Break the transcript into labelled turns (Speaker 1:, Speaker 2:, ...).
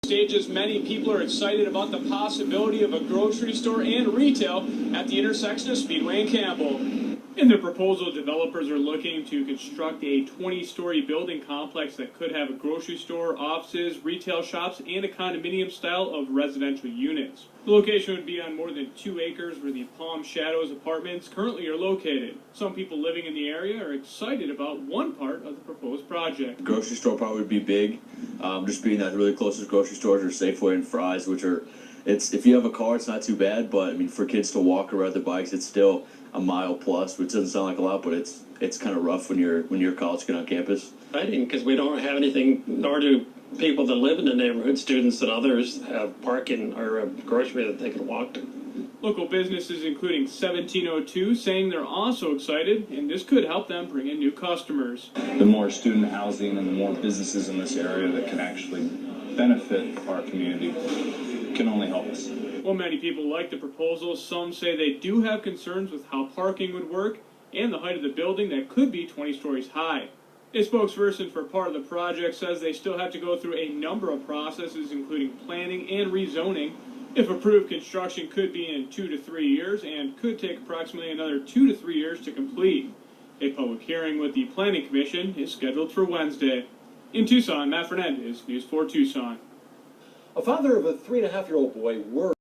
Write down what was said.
Speaker 1: Stages, many people are excited about the possibility of a grocery store and retail at the intersection of Speedway and Campbell. In the proposal, developers are looking to construct a 20-story building complex that could have a grocery store, offices, retail shops, and a condominium style of residential units. The location would be on more than 2 acres where the Palm Shadows apartments currently are located. Some people living in the area are excited about one part of the proposed project.
Speaker 2: The grocery store probably would be big, just being that really closest grocery stores are Safeway and Fry's, which are, if you have a car, it's not too bad, but I mean, for kids to walk or ride their bikes, it's still a mile plus, which doesn't sound like a lot, but it's kind of rough when you're a college kid on campus.
Speaker 3: Exciting, because we don't have anything, nor do people that live in the neighborhood, students and others, have parking or a grocery that they can walk to.
Speaker 1: Local businesses, including 1702, saying they're also excited, and this could help them bring in new customers.
Speaker 4: The more student housing and the more businesses in this area that can actually benefit our community can only help us.
Speaker 1: While many people like the proposal, some say they do have concerns with how parking would work and the height of the building that could be 20 stories high. A spokesperson for part of the project says they still have to go through a number of processes, including planning and rezoning. If approved, construction could be in 2 to 3 years and could take approximately another 2 to 3 years to complete. A public hearing with the Planning Commission is scheduled for Wednesday. In Tucson, Matt Fernandez, News 4 Tucson.
Speaker 5: A father of a 3.5-year-old boy worried